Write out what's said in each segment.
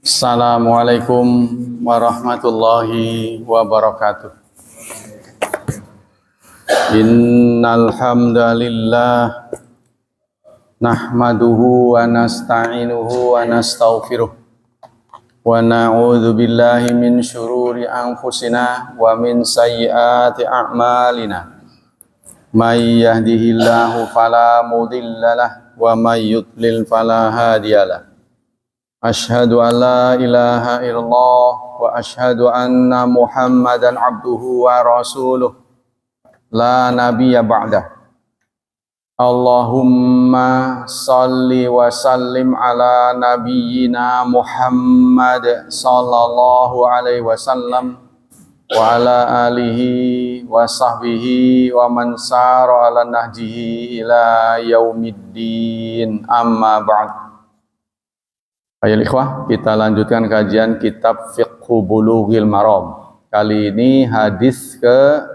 Assalamualaikum warahmatullahi wabarakatuh. Innal hamdalillah nahmaduhu wa nasta'inuhu wa nastaghfiruh wa na'udzu billahi min syururi anfusina wa min sayyiati a'malina. May yahdihillahu fala mudhillalah wa may yudlil fala hadiyalah. Asyhadu an la ilaha illallah wa asyhadu anna Muhammadan abduhu wa rasuluh la nabiyya ba'dah. Allahumma salli wa sallim ala nabiyyina Muhammad sallallahu alaihi wasallam wa ala alihi wa sahbihi wa man sara ala nahjihi ila yaumiddin, amma ba'd. Ayo ikhwah, kita lanjutkan kajian kitab Fiqhu Bulughil Maram. Kali ini hadis ke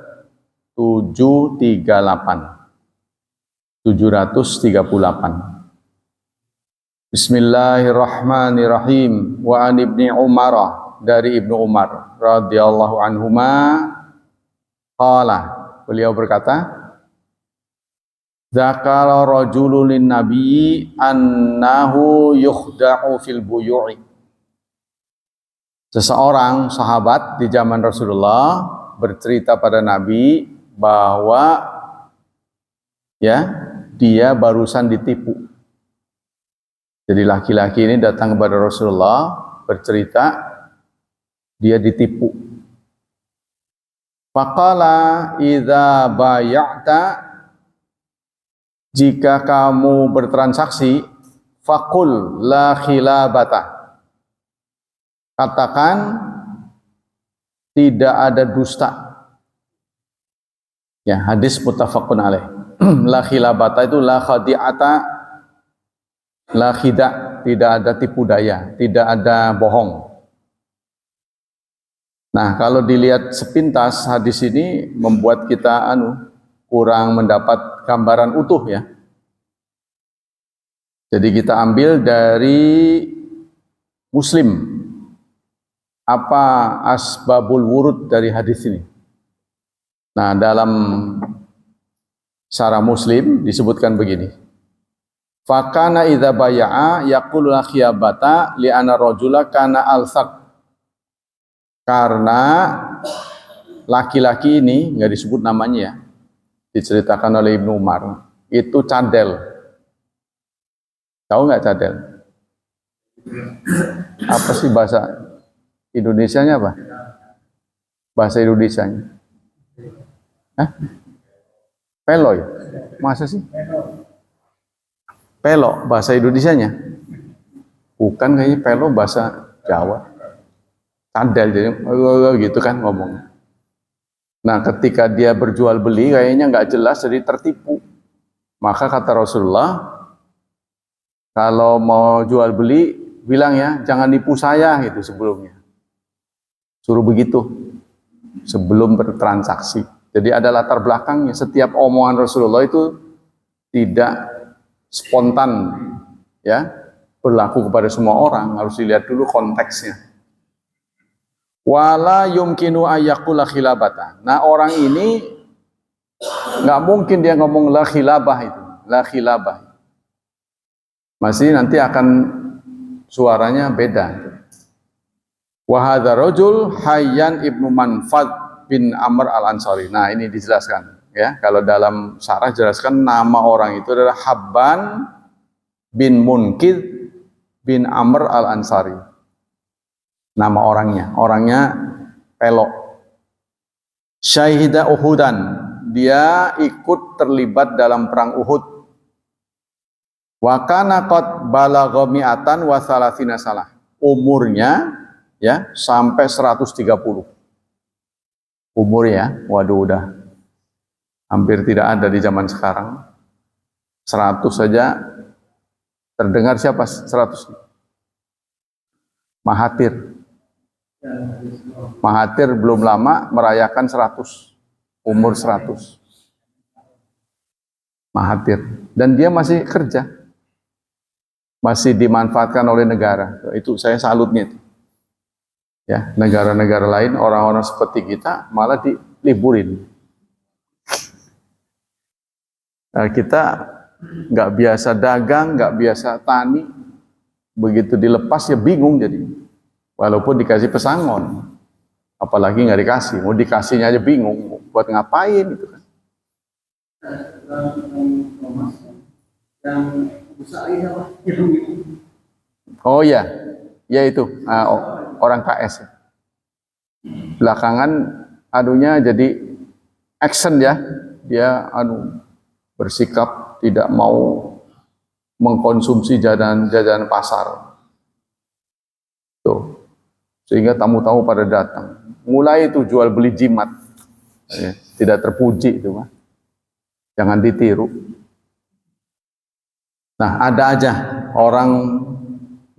738. Bismillahirrahmanirrahim. Wa an Ibni Umar, dari Ibnu Umar radhiyallahu anhuma qala, beliau berkata, Zakara rajulun lin nabiyyi annahu yukhda'u fil buyu'i. Seseorang sahabat di zaman Rasulullah bercerita pada Nabi bahwa dia barusan ditipu. Jadi laki-laki ini datang kepada Rasulullah bercerita dia ditipu. Faqala idza bay'ata, jika kamu bertransaksi, faqul la khilabata, katakan tidak ada dusta. Ya, hadis muttafaqun alaih. La khilabata itu la khadi'ata, la khida', tidak ada tipu daya, tidak ada bohong. Nah, kalau dilihat sepintas hadis ini membuat kita kurang mendapat gambaran utuh ya. Jadi kita ambil dari Muslim. Apa asbabul wurud dari hadis ini? Nah, dalam syarah Muslim disebutkan begini. Fakana idza baya'a yaqulu la khiyabata li anna rajula kana alsaq. Karena laki-laki ini enggak disebut namanya ya, diceritakan oleh Ibnu Umar, itu cadel. Tahu nggak cadel? Apa sih bahasa Indonesianya apa? Bahasa Indonesianya? Hah? Pelo ya? Masa sih? Pelo bahasa Indonesianya? Bukan, kayaknya pelo bahasa Jawa. Cadel jadi gitu kan ngomong. Nah, ketika dia berjual beli kayaknya nggak jelas, jadi tertipu. Maka kata Rasulullah, kalau mau jual beli bilang ya, jangan nipu saya gitu sebelumnya. Suruh begitu sebelum bertransaksi. Jadi ada latar belakangnya. Setiap omongan Rasulullah itu tidak spontan ya, berlaku kepada semua orang, harus dilihat dulu konteksnya. Wala yumkinu ayyakula khilabata. Nah, orang ini nggak mungkin dia ngomong la khilabah itu, la khilabah. Masih nanti akan suaranya beda. Wa hadza rajul Hayyan ibnu Manfad bin Amr al-Ansari. Nah, ini dijelaskan ya. Kalau dalam syarah jelaskan nama orang itu adalah Habban bin Munkid bin Amr al-Ansari. Nama orangnya pelok. Syahida Uhudan, dia ikut terlibat dalam perang Uhud. Wa kana qad balagha mi'atan wa salasina salah. Umurnya ya sampai 130. Umur ya, waduh udah hampir tidak ada di zaman sekarang. 100 saja terdengar siapa 100? Mahathir. Mahathir belum lama merayakan 100, umur 100. Mahathir, dan dia masih kerja. masih dimanfaatkan oleh negara. Itu saya salutnya itu. Ya, negara-negara lain orang-orang seperti kita malah diliburin. Nah, kita nggak biasa dagang, nggak biasa tani, begitu dilepas ya bingung jadi. Walaupun dikasih pesangon, apalagi nggak dikasih, mau dikasihnya aja bingung, buat ngapain gitu kan? Oh ya, ya itu orang KS. Belakangan anunya jadi action ya, dia bersikap tidak mau mengkonsumsi jajanan pasar. Tuh. Sehingga tamu-tamu pada datang. Mulai itu jual beli jimat. Ya, tidak terpuji itu mah. Jangan ditiru. Nah, ada aja orang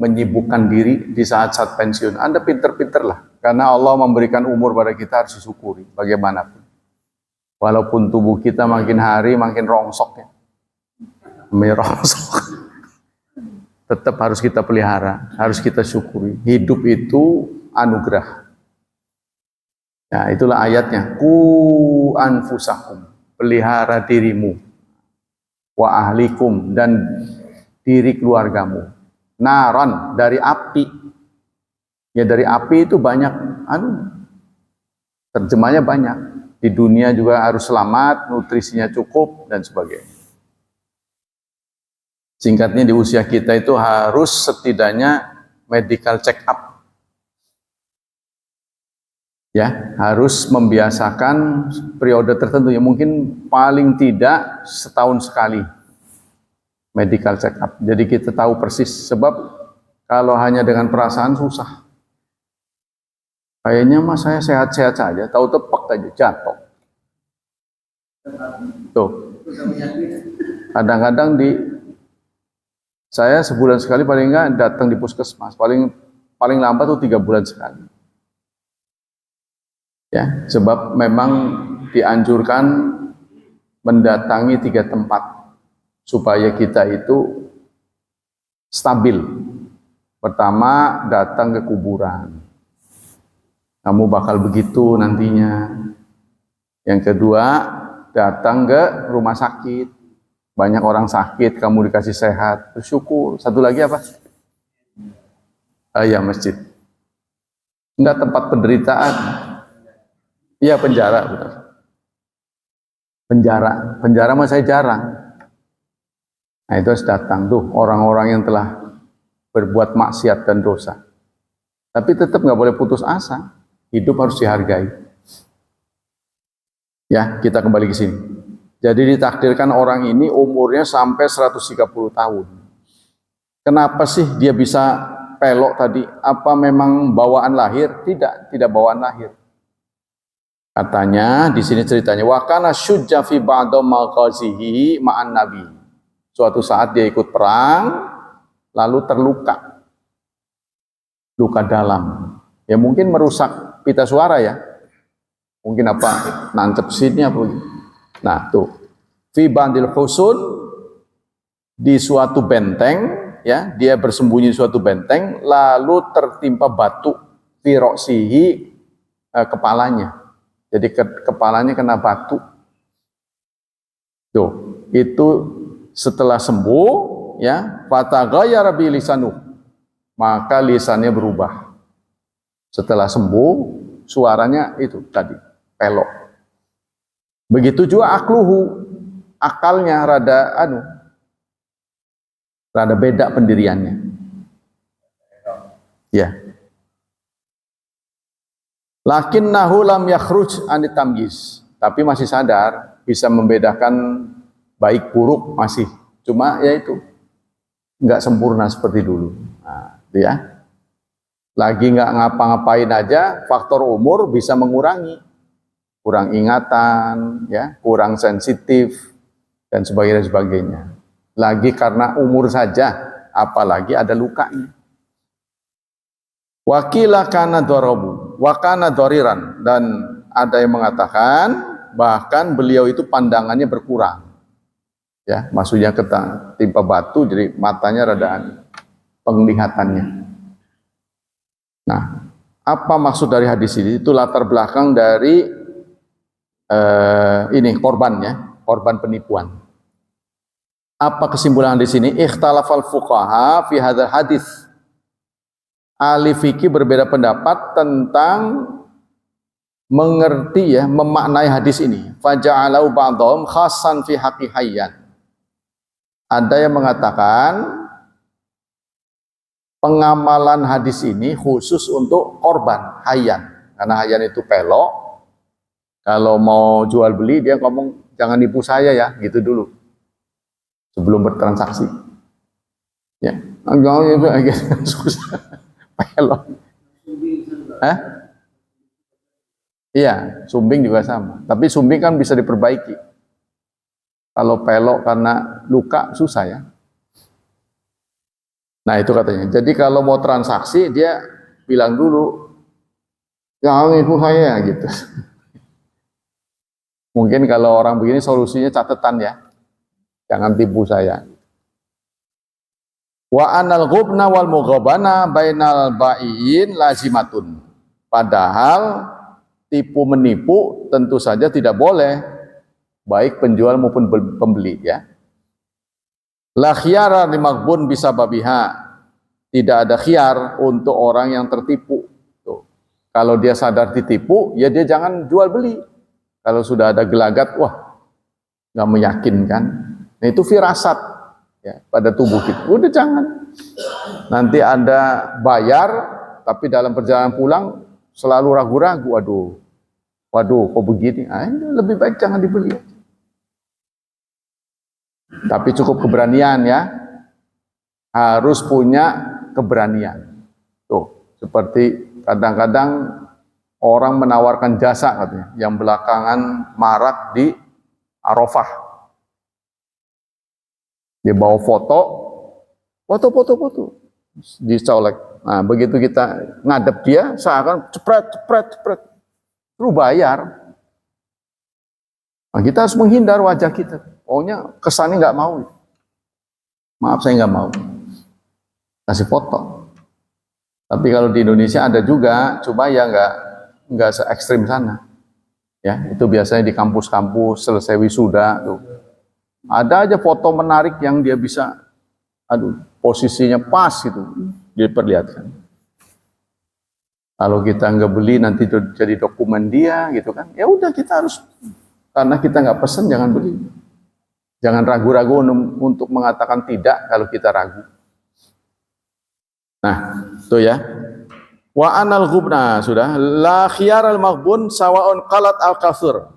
menyibukkan diri di saat-saat pensiun. Anda pinter-pinter lah. Karena Allah memberikan umur pada kita harus disyukuri. Bagaimanapun. Walaupun tubuh kita makin hari makin rongsok ya. Merongsok. Tetap harus kita pelihara. Harus kita syukuri. Hidup itu anugerah. Nah, itulah ayatnya. Ku anfusakum. Pelihara dirimu. Wa ahlikum. Dan diri keluargamu. Naron. Dari api. Ya dari api itu banyak. Terjemahnya banyak. Di dunia juga harus selamat, nutrisinya cukup, dan sebagainya. Singkatnya di usia kita itu harus setidaknya medical check up. Ya, harus membiasakan periode tertentu, ya mungkin paling tidak setahun sekali medical check up. Jadi kita tahu persis, sebab kalau hanya dengan perasaan susah. Kayaknya mah saya sehat-sehat saja, tahu tepak aja jatuh. Tuh. Kadang-kadang saya sebulan sekali paling enggak datang di puskesmas, paling lambat tuh 3 bulan sekali. Ya, sebab memang dianjurkan mendatangi 3 tempat supaya kita itu stabil. Pertama, datang ke kuburan. Kamu bakal begitu nantinya. Yang kedua, datang ke rumah sakit. Banyak orang sakit, kamu dikasih sehat, bersyukur. Satu lagi apa? Ya masjid. Enggak tempat penderitaan. Iya penjara, betul. Penjara mah saya jarang. Nah itu harus datang tuh orang-orang yang telah berbuat maksiat dan dosa. Tapi tetap nggak boleh putus asa. Hidup harus dihargai. Ya, kita kembali ke sini. Jadi ditakdirkan orang ini umurnya sampai 130 tahun. Kenapa sih dia bisa pelok tadi? Apa memang bawaan lahir? Tidak bawaan lahir. Katanya di sini ceritanya wa kana syujja fi ba'da maghazihi ma'an nabi. Suatu saat dia ikut perang lalu terluka. Luka dalam. Ya mungkin merusak pita suara ya. Mungkin apa? Nancep sini apa gitu. Nah, tuh. Fi bandil husun di suatu benteng ya, dia bersembunyi di suatu benteng lalu tertimpa batu fi roksihi kepalanya. Jadi kepalanya kena batu. Tuh, itu setelah sembuh ya, fataghayyara bi lisanuh. Maka lisannya berubah. Setelah sembuh, suaranya itu tadi, pelok. Begitu juga akluhu, akalnya rada beda pendiriannya. Ya. Lakinnahu lam yakhruj anit tamyiz. Tapi masih sadar, bisa membedakan baik buruk masih. Cuma ya itu, nggak sempurna seperti dulu. Nah, ya. Lagi nggak ngapa-ngapain aja, faktor umur bisa mengurangi, kurang ingatan, ya, kurang sensitif dan sebagainya. Lagi karena umur saja, apalagi ada lukanya. Wakila kana darabu, wakana doriran, dan ada yang mengatakan bahkan beliau itu pandangannya berkurang. Ya, maksudnya timpa batu jadi matanya rada aneh. penglihatannya. Nah, apa maksud dari hadis ini? Itu latar belakang dari ini korbannya, korban penipuan. Apa kesimpulan di sini? Ikhtalafal fuqaha fi hadzal hadis. Ahli fikih berbeda pendapat tentang mengerti ya, memaknai hadis ini. Faja'alau ba'dhum khassan fi haqqi hayyan. Ada yang mengatakan pengamalan hadis ini khusus untuk korban hayyan. Karena hayyan itu pelok. Kalau mau jual beli dia ngomong jangan nipu saya ya, gitu dulu. Sebelum bertransaksi. Ya, enggak susah. Pelok. Hah? Iya, sumbing juga sama. Tapi sumbing kan bisa diperbaiki. Kalau pelok karena luka susah ya. Nah itu katanya. Jadi kalau mau transaksi dia bilang dulu, jangan nipu saya gitu. Mungkin kalau orang begini solusinya catatan ya, jangan tipu saya. Wa anal ghubna wal mughabana bainal ba'iin lazimatun. Padahal tipu menipu tentu saja tidak boleh, baik penjual maupun pembeli ya. La khiyara limaghbun bisa babiha. Tidak ada khiyar untuk orang yang tertipu. Tuh. Kalau dia sadar ditipu, ya dia jangan jual beli. Kalau sudah ada gelagat, wah nggak meyakinkan. Nah itu firasat ya, pada tubuh kita. Udah jangan. Nanti Anda bayar, tapi dalam perjalanan pulang selalu ragu-ragu. Waduh, kok begini? Lebih baik jangan dibeli. Tapi cukup keberanian ya. Harus punya keberanian. Tuh, seperti kadang-kadang orang menawarkan jasa katanya, yang belakangan marak di Arafah. Dia bawa foto, dicolek. Nah, begitu kita ngadep dia, seakan cepret. Lu bayar. Nah, kita harus menghindar wajah kita. Pokoknya kesannya nggak mau. Maaf saya nggak mau. Kasih foto. Tapi kalau di Indonesia ada juga, cuma ya nggak se ekstrim sana. Ya, itu biasanya di kampus-kampus selesai wisuda tuh. Ada aja foto menarik yang dia bisa, posisinya pas gitu, diperlihatkan. Kalau kita nggak beli nanti jadi dokumen dia gitu kan. Ya udah kita harus, karena kita nggak pesen jangan beli. Jangan ragu-ragu untuk mengatakan tidak kalau kita ragu. Nah, itu ya. Wa anal ghubna sudah la khiyaral maghbun sawaun qalat al kasur.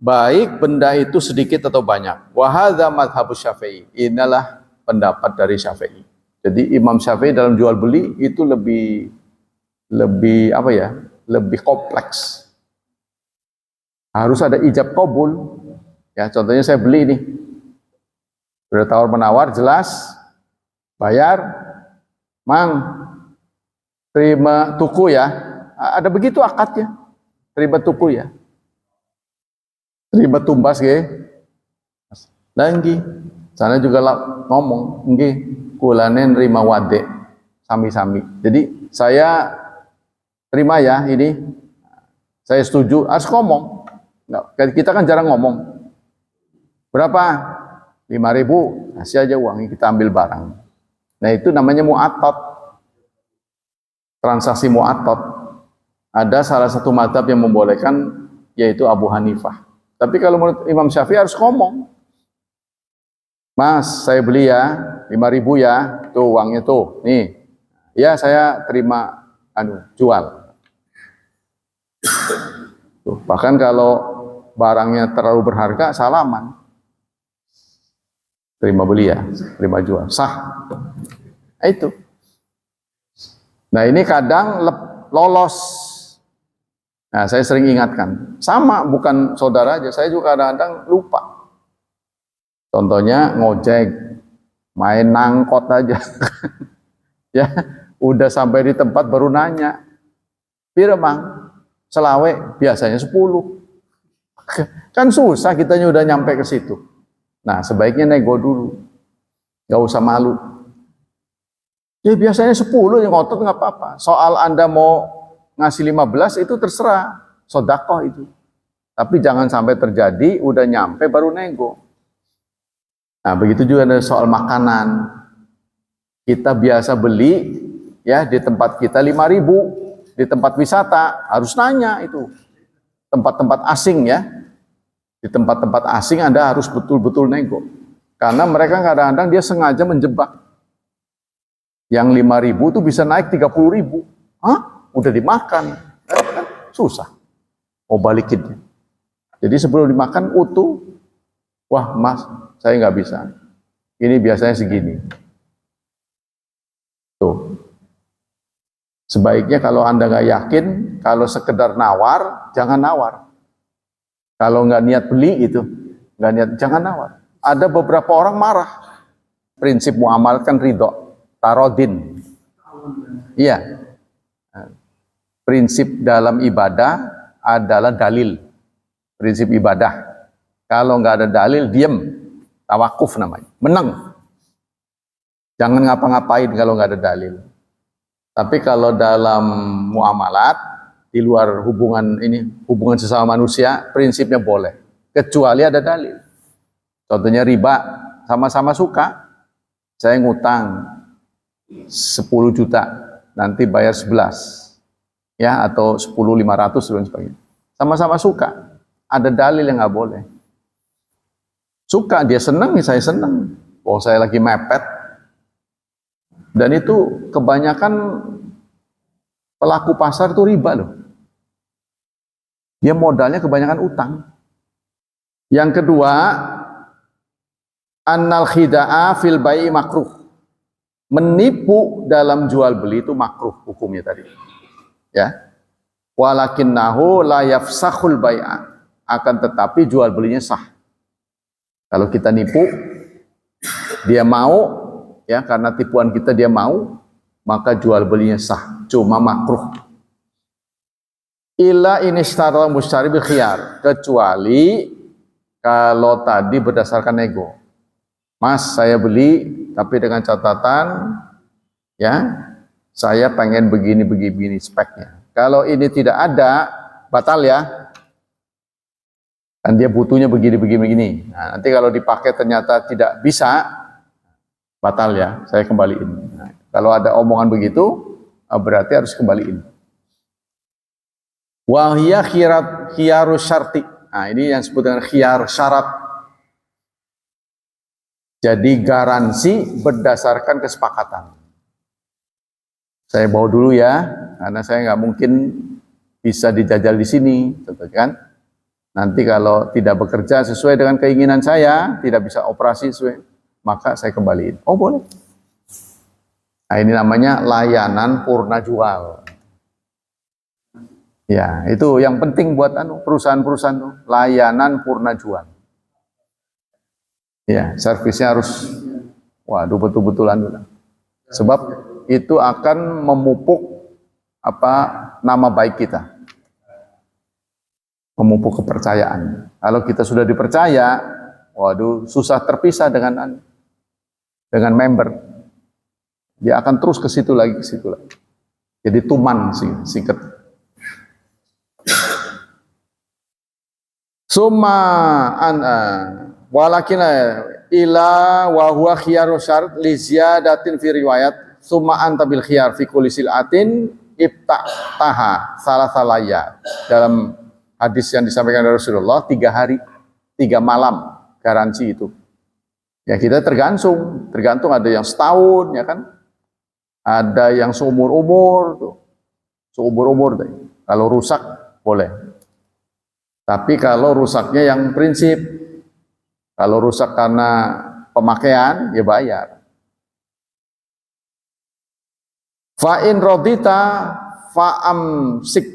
Baik benda itu sedikit atau banyak. Wa hadza madhhabus Syafi'i. Inilah pendapat dari Syafi'i. Jadi Imam Syafi'i dalam jual beli itu lebih apa ya? Lebih kompleks. Harus ada ijab qabul. Ya, contohnya saya beli nih. Sudah tawar menawar jelas, bayar, Mang, terima tuku ya. Ada begitu akadnya. Terima tuku ya. Terima tumbas ge. Lagi. Sana juga ngomong, nggih, kulane nerima wade sami-sami. Jadi saya terima ya ini. Saya setuju, harus ngomong. Kita kan jarang ngomong. Berapa? 5.000, kasih aja uangnya, kita ambil barang. Nah itu namanya mu'atot. Transaksi mu'atot. Ada salah satu mazhab yang membolehkan, yaitu Abu Hanifah. Tapi kalau menurut Imam Syafi'i harus ngomong. Mas, saya beli ya, 5.000 ya, tuh uangnya tuh, nih. Ya saya terima, jual. Tuh, bahkan kalau barangnya terlalu berharga, salaman. Terima beli ya, terima jual, sah. Nah, itu. Nah ini kadang lolos. Nah saya sering ingatkan, sama bukan saudara aja, saya juga kadang-kadang lupa. Contohnya ngojek, main nangkot aja. Ya, udah sampai di tempat baru nanya. Pira Mang? Selawe, biasanya 10. Kan susah kitanya udah nyampe ke situ. Nah, sebaiknya nego dulu. Gak usah malu. Ya biasanya 10 yang ngotot nggak apa-apa. Soal Anda mau ngasih 15 itu terserah, sodakoh itu. Tapi jangan sampai terjadi udah nyampe baru nego. Nah begitu juga ada soal makanan. Kita biasa beli ya di tempat kita 5.000, di tempat wisata harus nanya itu. Tempat-tempat asing ya. Di tempat-tempat asing Anda harus betul-betul nego. Karena mereka kadang-kadang dia sengaja menjebak. Yang 5.000 tuh bisa naik 30.000. Hah? Udah dimakan. Susah. Mau balikin. Jadi sebelum dimakan utuh, wah mas, saya nggak bisa. Ini biasanya segini. Tuh. Sebaiknya kalau Anda nggak yakin, kalau sekedar nawar, jangan nawar. Kalau nggak niat beli itu, nggak niat, jangan nawar. Ada beberapa orang marah. Prinsip muamal kan ridho. Tarodin. Iya. Prinsip dalam ibadah adalah dalil. Prinsip ibadah. Kalau nggak ada dalil, diem. Tawakuf namanya. Menang. Jangan ngapa-ngapain kalau nggak ada dalil. Tapi kalau dalam muamalat, di luar hubungan sesama manusia, prinsipnya boleh. Kecuali ada dalil. Contohnya riba, sama-sama suka. Saya ngutang 10 juta, nanti bayar 11 ya, atau 10.500 dan sebagainya. Sama-sama suka, ada dalil yang nggak boleh. Suka, dia senang, ya saya senang. Oh saya lagi mepet. Dan itu kebanyakan pelaku pasar itu riba loh. Dia modalnya kebanyakan utang. Yang kedua, annal khida'a fil bai'i makruh. Menipu dalam jual beli itu makruh hukumnya tadi. Ya. Walakinnahu la yafsakhul bai'a. Akan tetapi jual belinya sah. Kalau kita nipu, dia mau, ya karena tipuan kita dia mau, maka jual belinya sah. Cuma makruh. Illa inishtara mushtari bil khiyar. Kecuali kalau tadi berdasarkan nego. Mas, saya beli tapi dengan catatan ya saya pengen begini speknya. Kalau ini tidak ada, batal ya. Kan dia butuhnya begini. Nah, nanti kalau dipakai ternyata tidak bisa, batal ya, saya kembaliin. Nah, kalau ada omongan begitu, berarti harus kembaliin. Wahiyah khiyarus syarti. Nah, ini yang disebut dengan khiyar syarat. Jadi garansi berdasarkan kesepakatan. Saya bawa dulu ya, karena saya nggak mungkin bisa dijajal di sini, kan? Nanti kalau tidak bekerja sesuai dengan keinginan saya, tidak bisa operasi sesuai, maka saya kembaliin. Oh boleh. Nah ini namanya layanan purna jual. Ya itu yang penting buat perusahaan-perusahaan, layanan purna jual. Ya, servisnya harus, waduh betul-betulan. Sebab itu akan memupuk nama baik kita, memupuk kepercayaan. Kalau kita sudah dipercaya, waduh susah terpisah dengan member. Dia akan terus ke situ lagi. Jadi tuman singkat. Walakin ila wa huwa khiyaru syart li ziyadatin fi riwayat summa anta bil khiyar fi kulli sil'atin ibta'taha salasalaya. Dalam hadis yang disampaikan oleh Rasulullah, 3 hari 3 malam garansi itu. Ya kita tergantung ada yang setahun ya kan. Ada yang seumur-umur tuh. Seumur-umur deh. Kalau rusak boleh. Tapi kalau rusaknya yang prinsip, kalau rusak karena pemakaian, ya bayar. Fa'in rodita fa'amsik.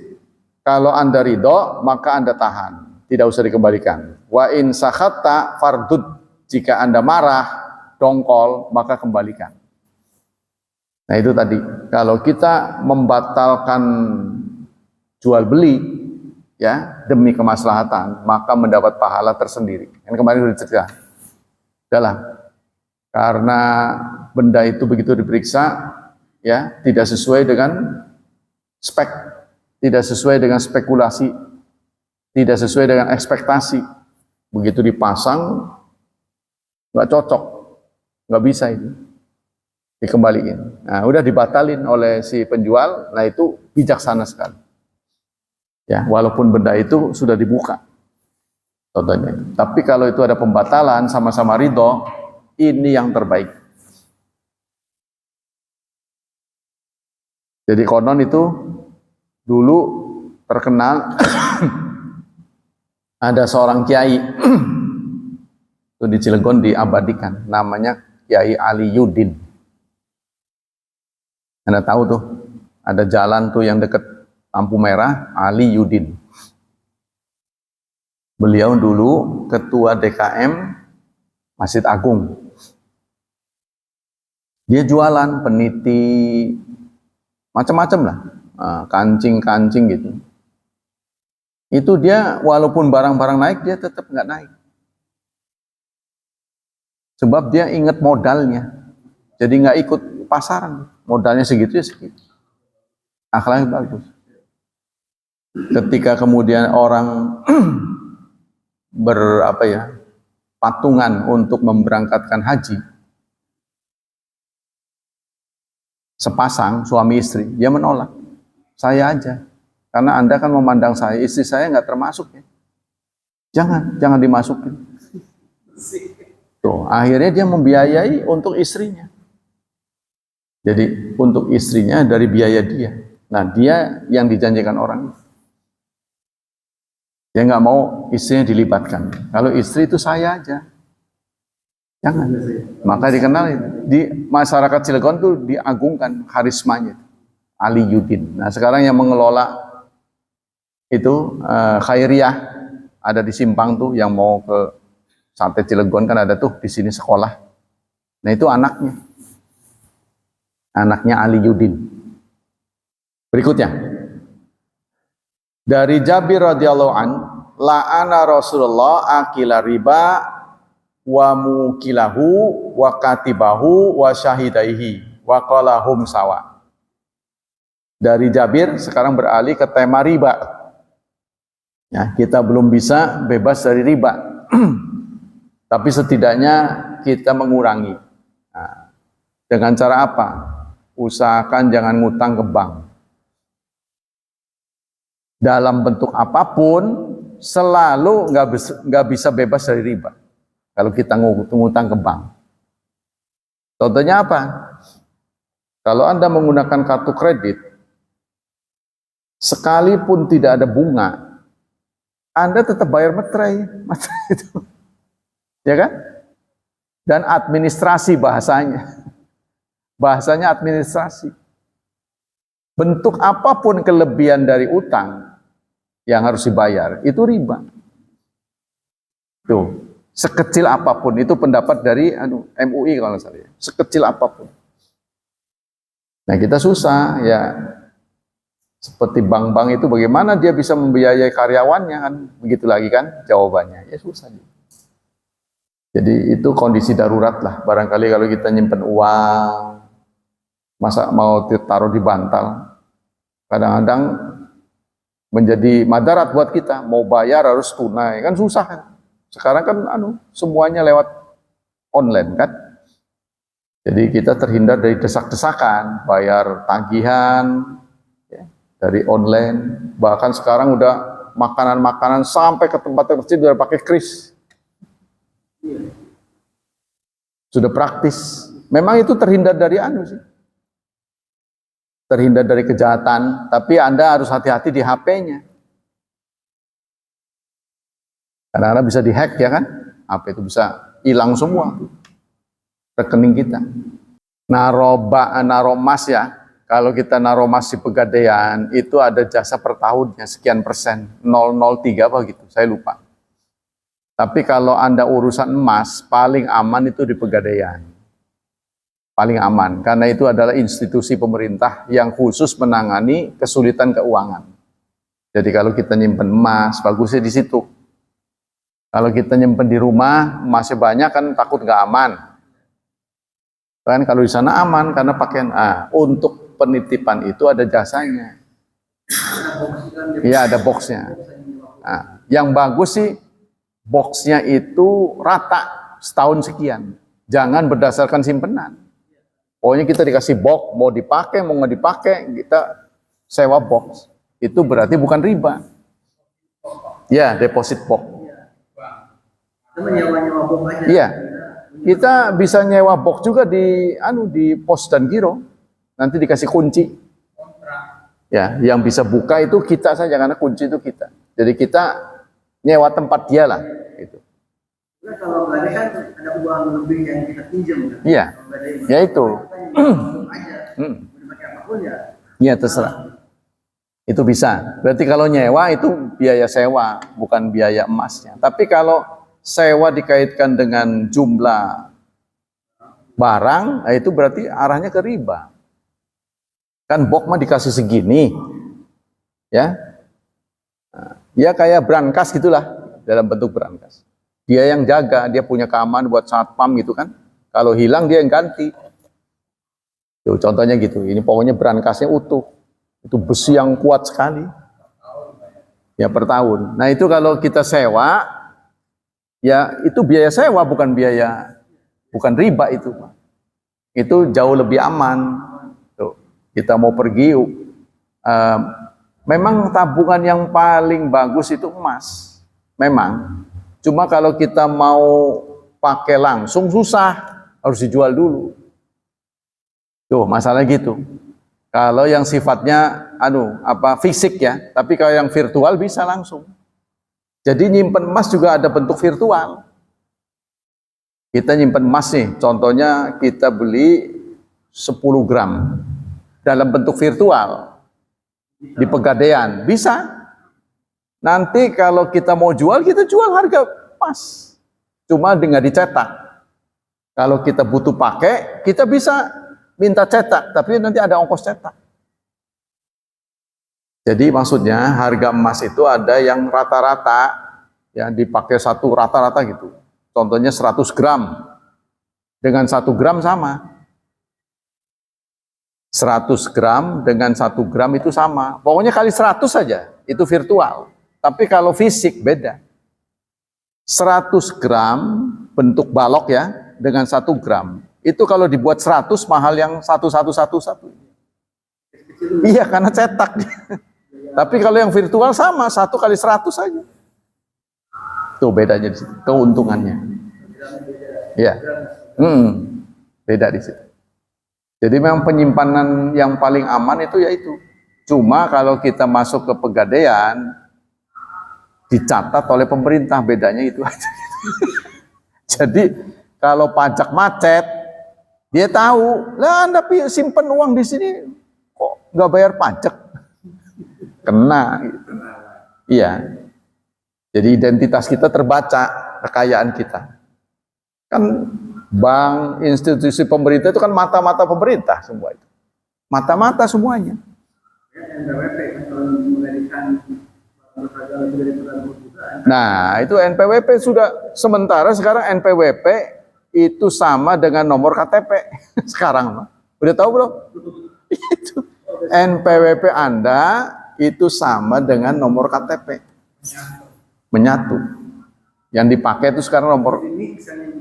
Kalau Anda ridho, maka Anda tahan. Tidak usah dikembalikan. Wa'in sakhatta fardud. Jika Anda marah, dongkol, maka kembalikan. Nah itu tadi. Kalau kita membatalkan jual beli, ya demi kemaslahatan, maka mendapat pahala tersendiri. Yang kemarin sudah diceritakan. Karena benda itu begitu diperiksa, ya, tidak sesuai dengan spek, tidak sesuai dengan spekulasi, tidak sesuai dengan ekspektasi. Begitu dipasang, nggak cocok, nggak bisa itu, dikembaliin. Nah, udah dibatalin oleh si penjual, nah itu bijaksana sekali. Ya, walaupun benda itu sudah dibuka, contohnya. Tapi kalau itu ada pembatalan, sama-sama ridho, ini yang terbaik. Jadi konon itu dulu terkenal ada seorang kiai itu di Cilegon diabadikan, namanya Kiai Ali Yudin. Anda tahu tuh, ada jalan tuh yang dekat lampu merah, Ali Yudin. Beliau dulu ketua DKM Masjid Agung. Dia jualan peniti macam-macam lah, kancing-kancing gitu. Itu dia walaupun barang-barang naik, dia tetap nggak naik. Sebab dia ingat modalnya, jadi nggak ikut pasaran. Modalnya segitu ya segitu. Akhlaknya bagus. Ketika kemudian orang patungan untuk memberangkatkan haji, sepasang suami istri, dia menolak. Saya aja, karena Anda kan memandang saya, istri saya nggak termasuk ya. Jangan dimasukin. Tuh, akhirnya dia membiayai untuk istrinya. Jadi untuk istrinya dari biaya dia. Nah, dia yang dijanjikan orang. Dia nggak mau istrinya dilibatkan. Kalau istri itu saya aja. Jangan. Maka dikenal di masyarakat Cilegon tuh diagungkan karismanya. Ali Yudin. Nah, sekarang yang mengelola itu Khairiyah ada di Simpang tuh, yang mau ke Sate Cilegon kan ada tuh di sini sekolah. Nah, itu anaknya Ali Yudin. Berikutnya dari Jabir radhiyallahu an, la'ana Rasulullah akila riba wa mukilahu wa katibahu wa syahidaihi wa qala hum sawa. Dari Jabir sekarang beralih ke tema riba. Ya, kita belum bisa bebas dari riba. Tapi setidaknya kita mengurangi. Nah, dengan cara apa? Usahakan jangan ngutang ke bank. Dalam bentuk apapun, selalu nggak bisa bebas dari riba. Kalau kita ngutang ke bank. Contohnya apa? Kalau Anda menggunakan kartu kredit, sekalipun tidak ada bunga, Anda tetap bayar materai itu. Ya kan? Dan administrasi bahasanya. Bahasanya administrasi. Bentuk apapun kelebihan dari utang yang harus dibayar, itu riba. Tuh, sekecil apapun, itu pendapat dari MUI kalau saya. Sekecil apapun. Nah, kita susah ya. Seperti bank-bank itu bagaimana dia bisa membiayai karyawannya kan? Begitu lagi kan jawabannya. Ya susah. Jadi itu kondisi darurat lah. Barangkali kalau kita nyimpen uang, masa mau ditaruh di bantal, kadang-kadang menjadi madarat buat kita. Mau bayar harus tunai, kan susah kan. Sekarang kan semuanya lewat online kan. Jadi kita terhindar dari desak-desakan, bayar tagihan ya, dari online. Bahkan sekarang udah makanan-makanan sampai ke tempat terkecil udah pakai kris. Sudah praktis. Memang itu terhindar dari sih. Terhindar dari kejahatan, tapi Anda harus hati-hati di HP-nya. Karena bisa dihack ya kan? HP itu bisa hilang semua rekening kita. Naro emas ya. Kalau kita naro emas di Pegadaian, itu ada jasa per tahunnya sekian persen, 003 apa gitu, saya lupa. Tapi kalau Anda urusan emas, paling aman itu di Pegadaian. Paling aman, karena itu adalah institusi pemerintah yang khusus menangani kesulitan keuangan. Jadi kalau kita nyimpen emas, bagusnya di situ. Kalau kita nyimpen di rumah, emasnya banyak kan takut nggak aman. Kan kalau di sana aman karena pakaian. Untuk penitipan itu ada jasanya. Iya, ada boxnya. Nah, yang bagus sih boxnya itu rata setahun sekian. Jangan berdasarkan simpenan. Pokoknya kita dikasih box, mau dipakai mau nggak dipakai, kita sewa box. Itu berarti bukan riba. Ya, deposit box. Iya, kita bisa nyewa box juga di pos dan giro. Nanti dikasih kunci. Ya, yang bisa buka itu kita saja karena kunci itu kita. Jadi kita nyewa tempat dia lah. Gitu. Kalau nggak ada kan ada uang lebih yang kita pinjam kan? Iya, ya itu. Iya terserah. Itu bisa. Berarti kalau nyewa itu biaya sewa, bukan biaya emasnya. Tapi kalau sewa dikaitkan dengan jumlah barang, itu berarti arahnya ke riba. Kan box mah dikasih segini, ya, ya kayak brankas gitulah, dalam bentuk brankas. Dia yang jaga, dia punya keamanan buat satpam gitu kan. Kalau hilang dia yang ganti. Tuh, contohnya gitu. Ini pokoknya brankasnya utuh. Itu besi yang kuat sekali. Ya per tahun. Nah itu kalau kita sewa, ya itu biaya sewa bukan riba itu. Itu jauh lebih aman. Tuh, kita mau pergi, memang tabungan yang paling bagus itu emas. Memang. Cuma kalau kita mau pakai langsung susah, harus dijual dulu. Tuh, masalah gitu. Kalau yang sifatnya fisik ya, tapi kalau yang virtual bisa langsung. Jadi nyimpen emas juga ada bentuk virtual. Kita nyimpen emas nih, contohnya kita beli 10 gram dalam bentuk virtual di Pegadaian, bisa. Nanti kalau kita mau jual, kita jual harga pas. Cuma dengan dicetak. Kalau kita butuh pakai, kita bisa minta cetak, tapi nanti ada ongkos cetak. Jadi maksudnya harga emas itu ada yang rata-rata, yang dipakai satu rata-rata gitu. Contohnya 100 gram. Dengan 1 gram sama. 100 gram dengan 1 gram itu sama. Pokoknya kali 100 saja, itu virtual. Tapi kalau fisik beda. 100 gram bentuk balok ya, dengan 1 gram. Itu kalau dibuat 100 mahal yang 1111. Iya, karena cetak. Tapi kalau yang virtual sama, 1 kali 100 saja. Tuh bedanya di situ, keuntungannya. Iya. Beda di situ. Jadi memang penyimpanan yang paling aman itu yaitu. Cuma kalau kita masuk ke Pegadaian, dicatat oleh pemerintah, bedanya itu aja. Jadi kalau pajak macet, dia tahu, lah Anda simpen uang di sini kok nggak bayar pajak, kena. Gitu. Iya. Jadi identitas kita terbaca, kekayaan kita. Kan bank, institusi pemerintah itu kan mata-mata pemerintah semua itu, mata-mata semuanya. Nah, itu NPWP sudah sementara sekarang NPWP itu sama dengan nomor KTP sekarang. Udah tahu belum? Itu NPWP Anda itu sama dengan nomor KTP. Menyatu. Yang dipakai itu sekarang nomor.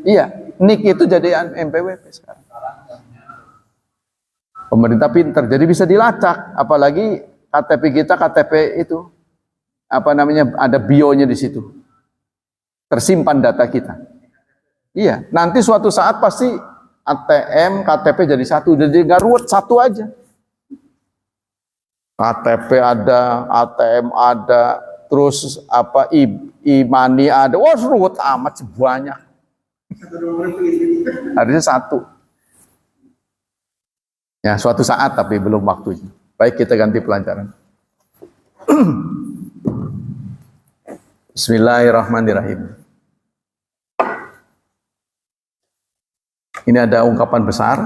Iya, NIK itu jadi NPWP sekarang. Pemerintah pinter, jadi bisa dilacak. Apalagi KTP kita, KTP itu ada bionya di situ, tersimpan data kita. Iya, nanti suatu saat pasti ATM, KTP jadi satu, jadi nggak ruwet, satu aja. KTP ada, ATM ada, terus e-money ada, wah ruwet amat banyak. Harusnya satu. Ya, suatu saat tapi belum waktunya. Baik, kita ganti pelajaran. Bismillahirrahmanirrahim. Ini ada ungkapan besar.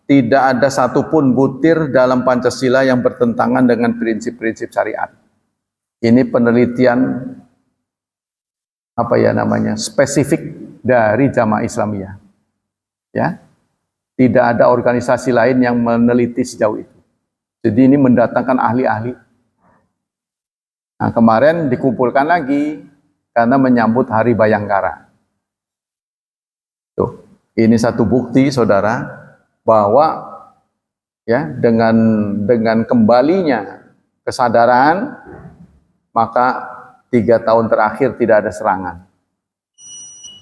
Tidak ada satupun butir dalam Pancasila yang bertentangan dengan prinsip-prinsip syariat. Ini penelitian spesifik dari Jamaah Islamiyah. Ya. Tidak ada organisasi lain yang meneliti sejauh itu. Jadi ini mendatangkan ahli-ahli. Nah, kemarin dikumpulkan lagi karena menyambut Hari Bayangkara. Tuh, ini satu bukti, saudara, bahwa ya dengan kembalinya kesadaran, maka 3 tahun terakhir tidak ada serangan.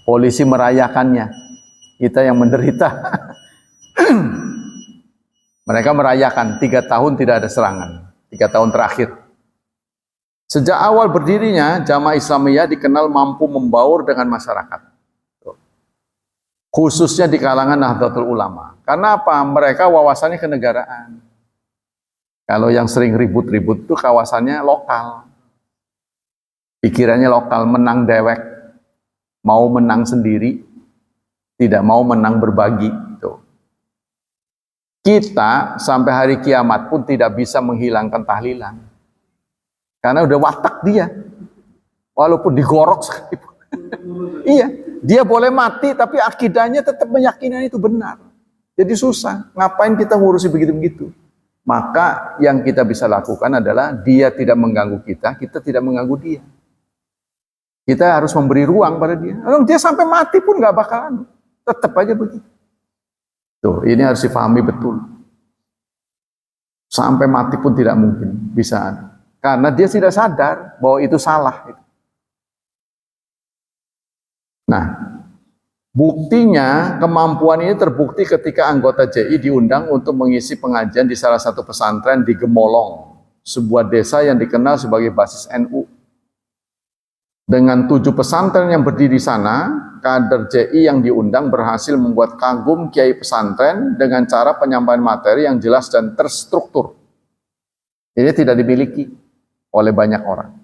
Polisi merayakannya, kita yang menderita. Mereka merayakan 3 tahun tidak ada serangan, 3 tahun terakhir. Sejak awal berdirinya, Jamaah Islamiyah dikenal mampu membaur dengan masyarakat. Khususnya di kalangan Nahdlatul Ulama. Karena apa? Mereka wawasannya kenegaraan. Kalau yang sering ribut-ribut itu kawasannya lokal. Pikirannya lokal, menang dewek. Mau menang sendiri, tidak mau menang berbagi. Kita sampai hari kiamat pun tidak bisa menghilangkan tahlilan. Karena udah watak dia. Walaupun digorok sekalipun. Iya, dia boleh mati tapi akidahnya tetap meyakini itu benar. Jadi susah. Ngapain kita ngurusi begitu-begitu? Maka yang kita bisa lakukan adalah dia tidak mengganggu kita, kita tidak mengganggu dia. Kita harus memberi ruang pada dia. Kalau dia sampai mati pun nggak bakalan. Tetap aja begitu. Tuh, ini harus dipahami betul. Sampai mati pun tidak mungkin bisa. Karena dia tidak sadar bahwa itu salah. Nah, buktinya kemampuan ini terbukti ketika anggota JI diundang untuk mengisi pengajian di salah satu pesantren di Gemolong, sebuah desa yang dikenal sebagai basis NU. Dengan 7 pesantren yang berdiri di sana, kader JI yang diundang berhasil membuat kagum kiai pesantren dengan cara penyampaian materi yang jelas dan terstruktur. Ini tidak dimiliki oleh banyak orang.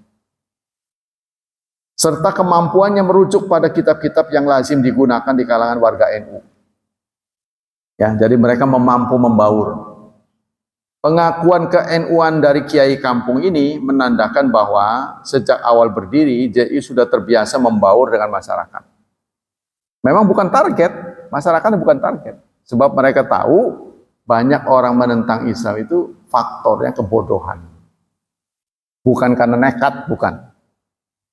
Serta kemampuannya merujuk pada kitab-kitab yang lazim digunakan di kalangan warga NU. Ya, jadi mereka mampu membaur. Pengakuan ke-NU-an dari kiai kampung ini menandakan bahwa sejak awal berdiri JI sudah terbiasa membaur dengan masyarakat. Memang bukan target, masyarakatnya bukan target. Sebab mereka tahu banyak orang menentang Islam itu faktornya kebodohan. Bukan karena nekat, bukan.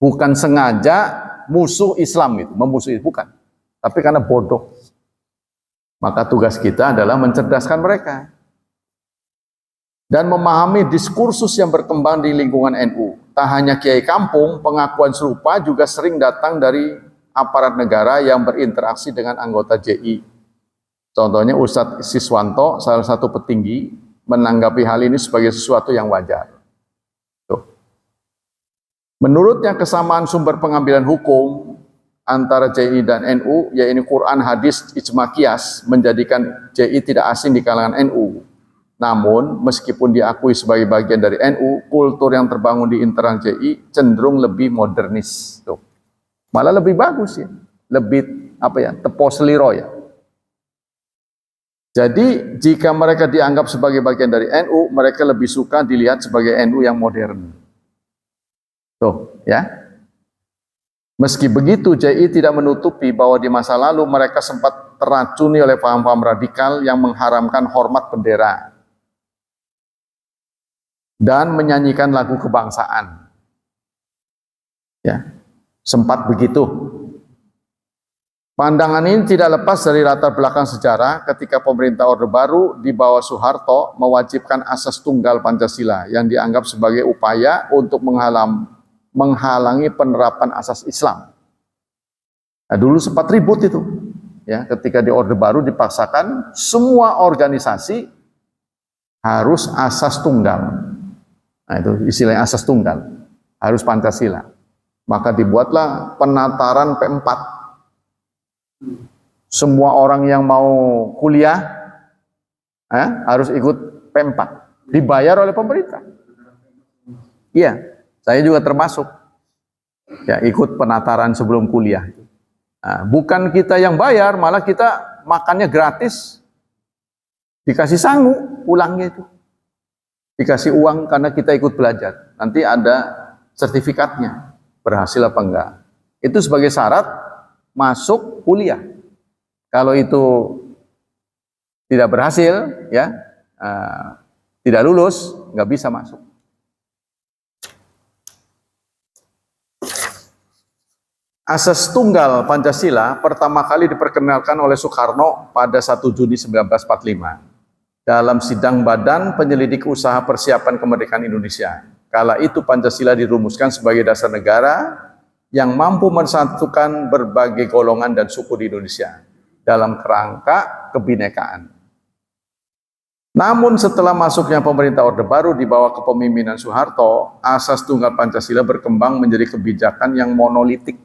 Bukan sengaja musuh Islam itu, memusuhi, bukan. Tapi karena bodoh. Maka tugas kita adalah mencerdaskan mereka. Dan memahami diskursus yang berkembang di lingkungan NU. Tak hanya kiai kampung, pengakuan serupa juga sering datang dari aparat negara yang berinteraksi dengan anggota JI. Contohnya Ustadz Siswanto, salah satu petinggi, menanggapi hal ini sebagai sesuatu yang wajar. Menurutnya kesamaan sumber pengambilan hukum antara JI dan NU, yaitu Quran, hadis, ijma qiyas, menjadikan JI tidak asing di kalangan NU. Namun, meskipun diakui sebagai bagian dari NU, kultur yang terbangun di internal JI cenderung lebih modernis. Tuh. Malah lebih bagus ya, lebih tepos seliro ya. Jadi, jika mereka dianggap sebagai bagian dari NU, mereka lebih suka dilihat sebagai NU yang modern. Tuh, ya. Meski begitu, JI tidak menutupi bahwa di masa lalu mereka sempat teracuni oleh paham-paham radikal yang mengharamkan hormat bendera dan menyanyikan lagu kebangsaan. Ya, sempat begitu. Pandangan ini tidak lepas dari latar belakang sejarah ketika pemerintah Orde Baru di bawah Soeharto mewajibkan asas tunggal Pancasila yang dianggap sebagai upaya untuk menghalangi penerapan asas Islam. Nah, dulu sempat ribut itu, ya, ketika di Orde Baru dipaksakan semua organisasi harus asas tunggal. Nah, itu istilahnya asas tunggal, harus Pancasila. Maka dibuatlah penataran P4. Semua orang yang mau kuliah harus ikut P4, dibayar oleh pemerintah. Iya. Saya juga termasuk ya ikut penataran sebelum kuliah. Nah, bukan kita yang bayar, malah kita makannya gratis, dikasih sangu pulangnya itu, dikasih uang karena kita ikut belajar. Nanti ada sertifikatnya, berhasil apa enggak. Itu sebagai syarat masuk kuliah. Kalau itu tidak berhasil, ya, tidak lulus, nggak bisa masuk. Asas tunggal Pancasila pertama kali diperkenalkan oleh Soekarno pada 1 Juni 1945 dalam sidang Badan Penyelidik Usaha Persiapan Kemerdekaan Indonesia. Kala itu Pancasila dirumuskan sebagai dasar negara yang mampu mensatukan berbagai golongan dan suku di Indonesia dalam kerangka kebinekaan. Namun setelah masuknya pemerintah Orde Baru di bawah kepemimpinan Soeharto, asas tunggal Pancasila berkembang menjadi kebijakan yang monolitik,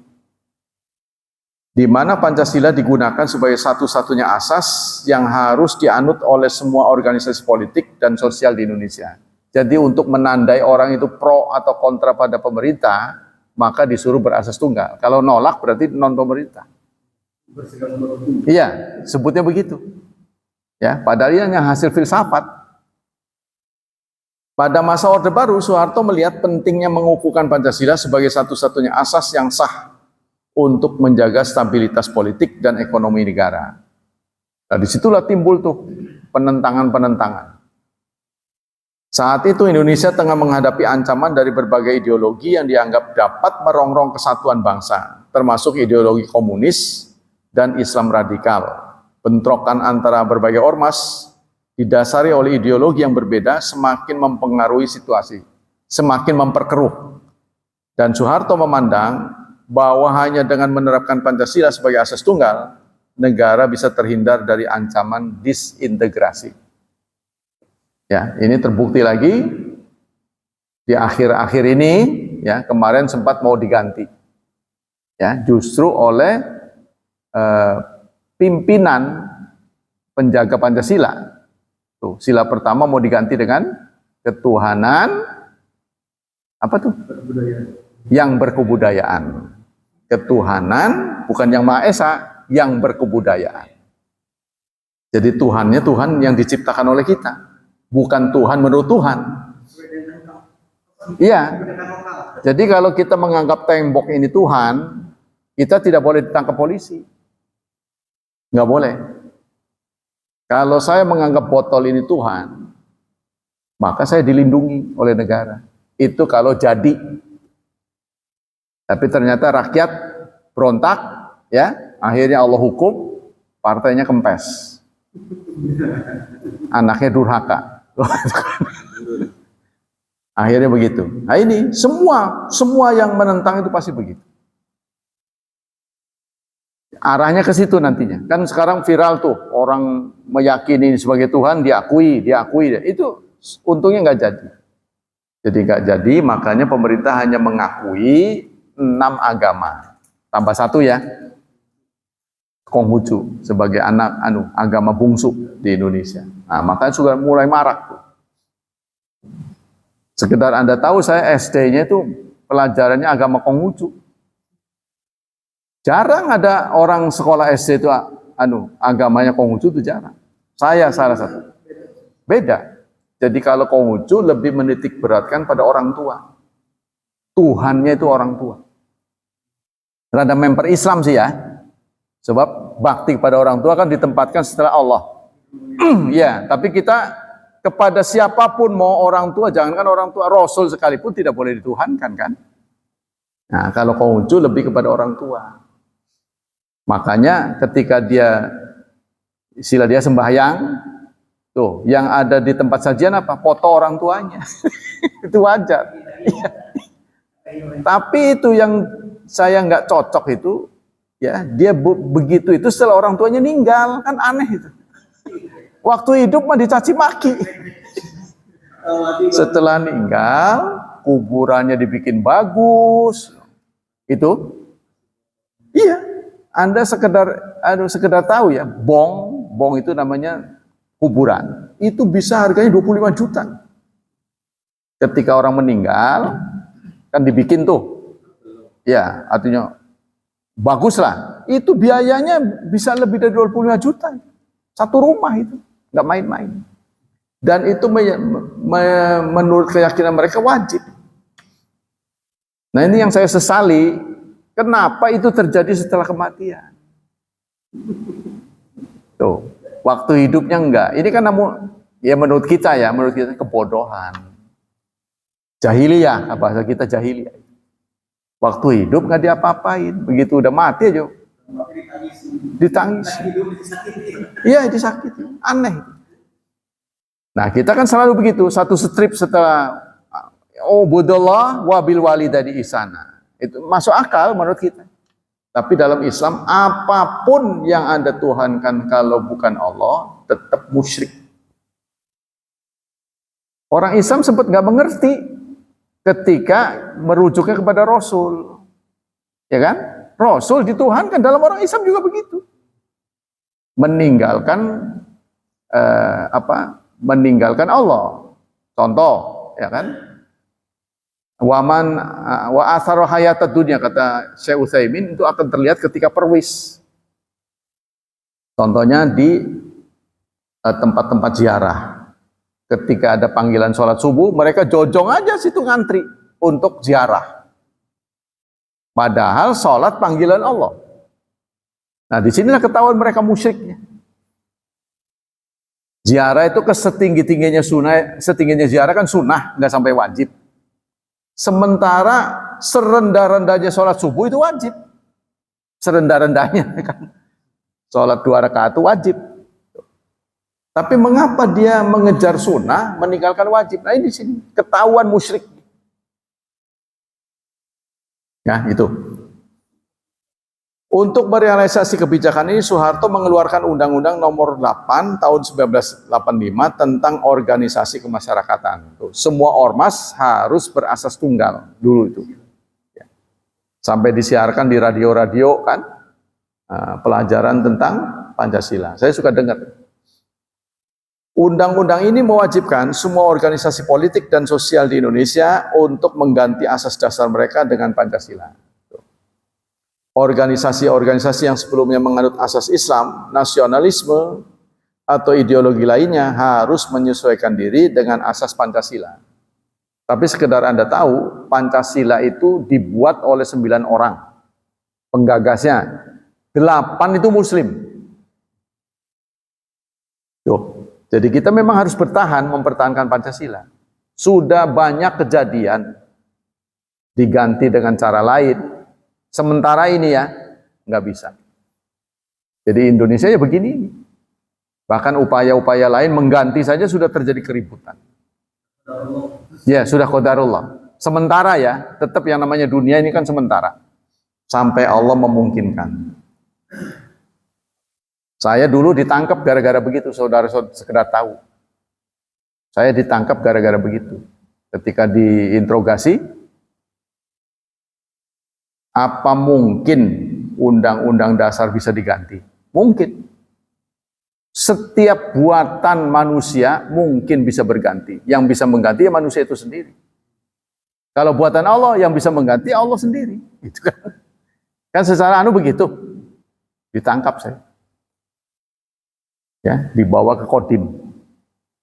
di mana Pancasila digunakan sebagai satu-satunya asas yang harus dianut oleh semua organisasi politik dan sosial di Indonesia. Jadi untuk menandai orang itu pro atau kontra pada pemerintah, maka disuruh berasas tunggal. Kalau nolak berarti non pemerintah. Iya, sebutnya begitu. Ya, padahal ini hanya hasil filsafat. Pada masa Orde Baru, Soeharto melihat pentingnya mengukuhkan Pancasila sebagai satu-satunya asas yang sah untuk menjaga stabilitas politik dan ekonomi negara. Nah, disitulah timbul tuh penentangan-penentangan. Saat itu Indonesia tengah menghadapi ancaman dari berbagai ideologi yang dianggap dapat merongrong kesatuan bangsa, termasuk ideologi komunis dan Islam radikal. Bentrokan antara berbagai ormas didasari oleh ideologi yang berbeda semakin mempengaruhi situasi, semakin memperkeruh. Dan Soeharto memandang bahwa hanya dengan menerapkan Pancasila sebagai asas tunggal, negara bisa terhindar dari ancaman disintegrasi. Ya, ini terbukti lagi di akhir-akhir ini, ya, kemarin sempat mau diganti. Ya, justru oleh pimpinan penjaga Pancasila. Tuh, sila pertama mau diganti dengan ketuhanan apa tuh? Yang berkebudayaan. Ketuhanan bukan yang Maha Esa, yang berkebudayaan. Jadi Tuhannya Tuhan yang diciptakan oleh kita, bukan Tuhan menurut Tuhan. Iya. Jadi kalau kita menganggap tembok ini Tuhan, kita tidak boleh ditangkap polisi. Nggak boleh. Kalau saya menganggap botol ini Tuhan, maka saya dilindungi oleh negara. Itu kalau jadi. Tapi ternyata rakyat berontak, ya, akhirnya Allah hukum, partainya kempes, anaknya durhaka. Akhirnya begitu. Nah ini semua yang menentang itu pasti begitu. Arahnya ke situ nantinya. Kan sekarang viral tuh, orang meyakini sebagai Tuhan, diakui. Itu untungnya nggak jadi. Jadi nggak jadi, makanya pemerintah hanya mengakui 6 agama, tambah 1 ya, Konghucu sebagai agama bungsu di Indonesia. Nah, makanya sudah mulai marak tuh. Sekedar Anda tahu, saya SD-nya itu pelajarannya agama Konghucu. Jarang ada orang sekolah SD itu agamanya Konghucu, itu jarang. Saya salah satu. Beda. Jadi kalau Konghucu lebih menitik beratkan pada orang tua. Tuhannya itu orang tua. Rada memper Islam sih ya. Sebab bakti kepada orang tua kan ditempatkan setelah Allah. Ya, tapi kita kepada siapapun, mau orang tua, jangankan orang tua, Rasul sekalipun tidak boleh dituhankan kan. Nah, kalau Konghucu lebih kepada orang tua. Makanya ketika dia sembahyang, tuh, yang ada di tempat sajian apa? Foto orang tuanya. Itu wajar. Tapi itu yang saya nggak cocok itu, ya, dia begitu itu setelah orang tuanya meninggal, kan aneh itu. Waktu hidup mah dicaci maki. Setelah meninggal, kuburannya dibikin bagus. Itu, iya. Anda sekedar tahu ya, bong itu namanya kuburan. Itu bisa harganya 25 juta. Ketika orang meninggal, kan dibikin tuh. Ya, artinya bagus lah. Itu biayanya bisa lebih dari 25 juta. Satu rumah itu, nggak main-main. Dan itu menurut keyakinan mereka wajib. Nah ini yang saya sesali, kenapa itu terjadi setelah kematian. Tuh, Waktu hidupnya enggak. Ini kan namun ya menurut kita kebodohan. Jahiliyah, bahasa kita jahiliyah. Waktu hidup nggak diapa-apain, begitu udah mati aja ditangis. Iya, disakiti. Aneh. Nah, kita kan selalu begitu, satu strip setelah budallah wabil walidayni ihsana. Itu masuk akal menurut kita. Tapi dalam Islam, apapun yang Anda tuhankan kalau bukan Allah, tetap musyrik. Orang Islam sempat nggak mengerti ketika merujuknya kepada Rasul. Ya kan? Rasul dituhankan, dalam orang Islam juga begitu. Meninggalkan meninggalkan Allah. Contoh, ya kan? Wa asaru hayatad dunya, kata Syekh Utsaimin, itu akan terlihat ketika perwis. Contohnya di tempat-tempat ziarah. Ketika ada panggilan sholat subuh, mereka jojong aja situ ngantri untuk ziarah. Padahal sholat panggilan Allah. Nah, disinilah ketahuan mereka musyriknya. Ziarah itu setinggi-tingginya sunnah, setingginya ziarah kan sunnah, nggak sampai wajib. Sementara serendah-rendahnya sholat subuh itu wajib. Serendah-rendahnya kan. Sholat 2 rakaat itu wajib. Tapi mengapa dia mengejar sunnah, meninggalkan wajib? Nah, ini di sini ketahuan musyrik. Ya, itu. Untuk merealisasi kebijakan ini, Soeharto mengeluarkan Undang-Undang Nomor 8 Tahun 1985 tentang organisasi kemasyarakatan. Semua ormas harus berasas tunggal dulu itu. Ya. Sampai disiarkan di radio-radio kan, pelajaran tentang Pancasila. Saya suka dengar. Undang-undang ini mewajibkan semua organisasi politik dan sosial di Indonesia untuk mengganti asas dasar mereka dengan Pancasila. Organisasi-organisasi yang sebelumnya menganut asas Islam, nasionalisme, atau ideologi lainnya harus menyesuaikan diri dengan asas Pancasila. Tapi sekedar Anda tahu, Pancasila itu dibuat oleh 9 orang. Penggagasnya, 8 itu Muslim. Tuh. Jadi kita memang harus mempertahankan Pancasila. Sudah banyak kejadian diganti dengan cara lain. Sementara ini ya, nggak bisa. Jadi Indonesia ya begini. Bahkan upaya-upaya lain mengganti saja sudah terjadi keributan. Ya, sudah qadarullah. Sementara ya, tetap yang namanya dunia ini kan sementara. Sampai Allah memungkinkan. Saya dulu ditangkap gara-gara begitu, saudara-saudara sekedar tahu. Saya ditangkap gara-gara begitu. Ketika diinterogasi, apa mungkin undang-undang dasar bisa diganti? Mungkin. Setiap buatan manusia mungkin bisa berganti. Yang bisa mengganti ya manusia itu sendiri. Kalau buatan Allah, yang bisa mengganti Allah sendiri. Itu kan. Kan secara begitu. Ditangkap saya. Ya, dibawa ke Kodim.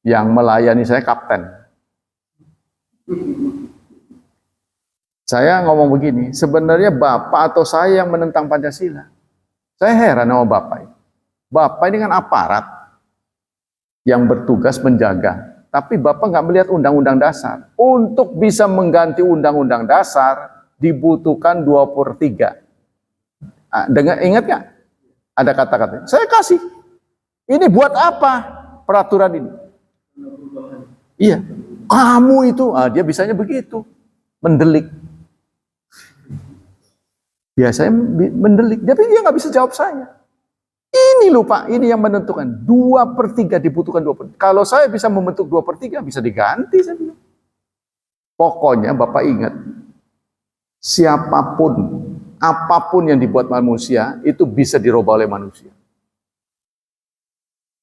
Yang melayani saya kapten. Saya ngomong begini, sebenarnya Bapak atau saya yang menentang Pancasila. Saya heran sama Bapak. Bapak ini kan aparat yang bertugas menjaga. Tapi Bapak nggak melihat undang-undang dasar. Untuk bisa mengganti undang-undang dasar, dibutuhkan 2/3. Ingat nggak? Ada kata-kata. Saya kasih. Ini buat apa peraturan ini? Iya, kamu itu, dia bisanya begitu, mendelik. Biasanya mendelik, tapi dia nggak bisa jawab saya. Ini loh Pak, ini yang menentukan 2/3 dibutuhkan 2/3. Kalau saya bisa membentuk 2/3 bisa diganti saya bilang. Pokoknya Bapak ingat, siapapun, apapun yang dibuat manusia itu bisa dirubah oleh manusia.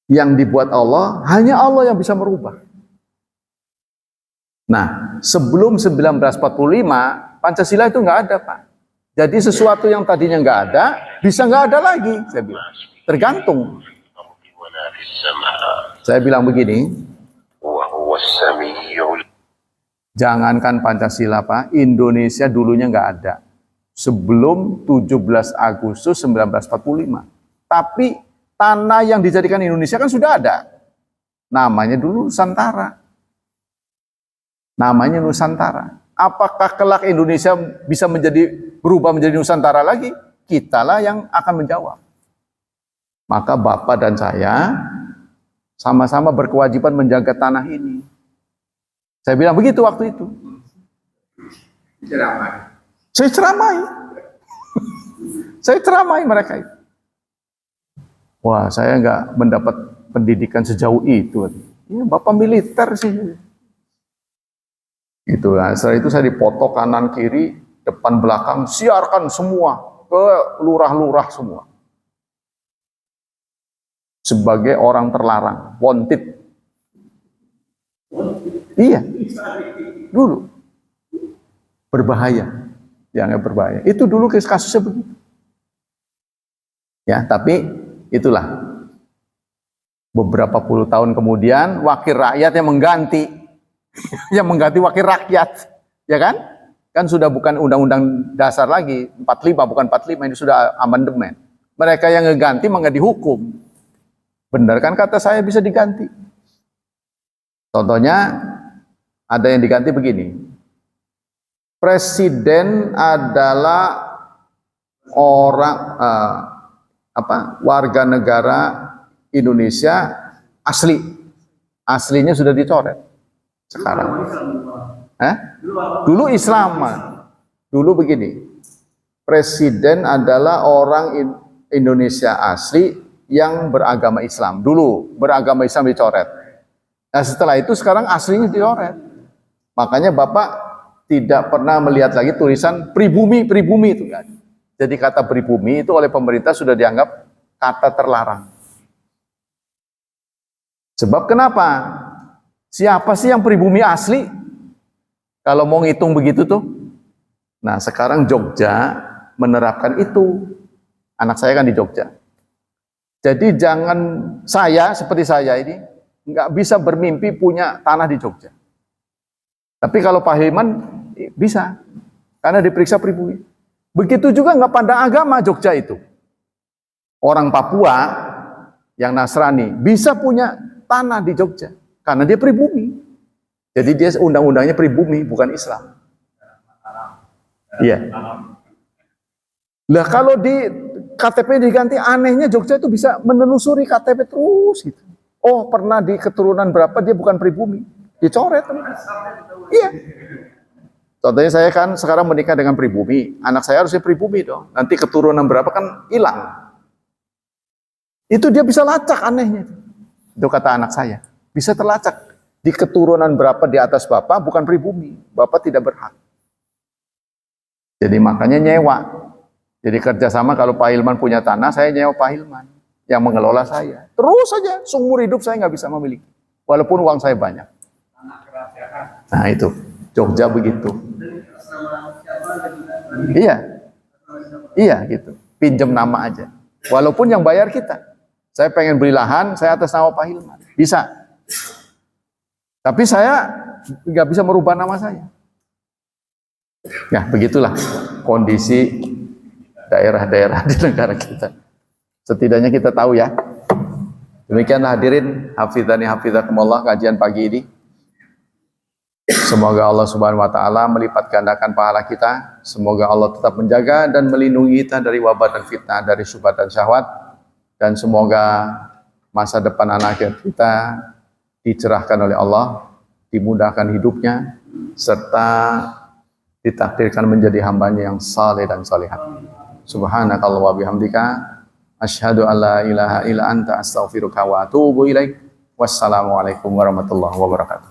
Yang dibuat Allah, hanya Allah yang bisa merubah. Nah, sebelum 1945, Pancasila itu nggak ada, Pak. Jadi sesuatu yang tadinya nggak ada, bisa nggak ada lagi, saya bilang. Tergantung. Saya bilang begini, jangankan Pancasila, Pak, Indonesia dulunya nggak ada. Sebelum 17 Agustus 1945. Tapi tanah yang dijadikan Indonesia kan sudah ada. Namanya dulu Nusantara. Namanya Nusantara. Apakah kelak Indonesia bisa berubah menjadi Nusantara lagi? Kitalah yang akan menjawab. Maka Bapak dan saya sama-sama berkewajiban menjaga tanah ini. Saya bilang begitu waktu itu. Saya ceramai. Saya ceramai mereka itu. Wah, saya nggak mendapat pendidikan sejauh itu. Ya, Bapak militer sih. Gitu lah. Setelah itu saya dipoto kanan kiri, depan belakang, siarkan semua ke lurah-lurah semua. Sebagai orang terlarang, wanted. Iya, dulu berbahaya, jangan berbahaya. Itu dulu kasusnya begitu. Ya, tapi itulah beberapa puluh tahun kemudian wakil rakyat yang mengganti, wakil rakyat, ya kan? Kan sudah bukan undang-undang dasar lagi 45, bukan 45, ini sudah amandemen. Mereka yang ngeganti nggak dihukum. Benar kan kata saya bisa diganti? Contohnya ada yang diganti begini. Presiden adalah orang warga negara Indonesia asli. Aslinya sudah dicoret. Sekarang. Dulu Islam. Dulu begini. Presiden adalah orang Indonesia asli yang beragama Islam. Dulu beragama Islam dicoret. Nah, setelah itu sekarang aslinya dicoret. Makanya Bapak tidak pernah melihat lagi tulisan pribumi itu kan. Jadi kata pribumi itu oleh pemerintah sudah dianggap kata terlarang. Sebab kenapa? Siapa sih yang pribumi asli? Kalau mau ngitung begitu tuh. Nah, sekarang Jogja menerapkan itu. Anak saya kan di Jogja. Jadi jangan saya seperti saya ini nggak bisa bermimpi punya tanah di Jogja. Tapi kalau Pak Hilman bisa, karena diperiksa pribumi. Begitu juga nggak pandang agama Jogja itu. Orang Papua yang Nasrani bisa punya tanah di Jogja karena dia pribumi. Jadi dia undang-undangnya pribumi, bukan Islam. Iya. Lah kalau di KTP diganti, anehnya Jogja itu bisa menelusuri KTP terus gitu. Oh, pernah di keturunan berapa dia bukan pribumi, dicoret. Iya. Contohnya saya kan sekarang menikah dengan pribumi, anak saya harusnya pribumi dong. Nanti keturunan berapa kan hilang. Itu dia bisa lacak anehnya. Itu kata anak saya. Bisa terlacak. Di keturunan berapa di atas Bapak bukan pribumi. Bapak tidak berhak. Jadi makanya nyewa. Jadi kerjasama kalau Pak Hilman punya tanah, saya nyewa Pak Hilman. Yang mengelola saya. Terus saja, seumur hidup saya nggak bisa memiliki. Walaupun uang saya banyak. Nah itu. Jogja begitu. Iya. Iya gitu. Pinjam nama aja. Walaupun yang bayar kita. Saya pengen beli lahan, saya atas nama Pak Hilman. Bisa. Tapi saya nggak bisa merubah nama saya. Ya, begitulah kondisi daerah-daerah di negara kita. Setidaknya kita tahu ya. Demikianlah hadirin, hafizani hafizakumullah kajian pagi ini. Semoga Allah Subhanahu wa taala melipat gandakan pahala kita. Semoga Allah tetap menjaga dan melindungi kita dari wabah dan fitnah, dari syubhat dan syahwat. Dan semoga masa depan anak kita dicerahkan oleh Allah, dimudahkan hidupnya, serta ditakdirkan menjadi hambanya yang saleh dan salihat. Subhanakallah wa bihamdika, asyhadu an la ilaha illa anta astaghfiruka wa atubu ilaik. Wassalamualaikum warahmatullahi wabarakatuh.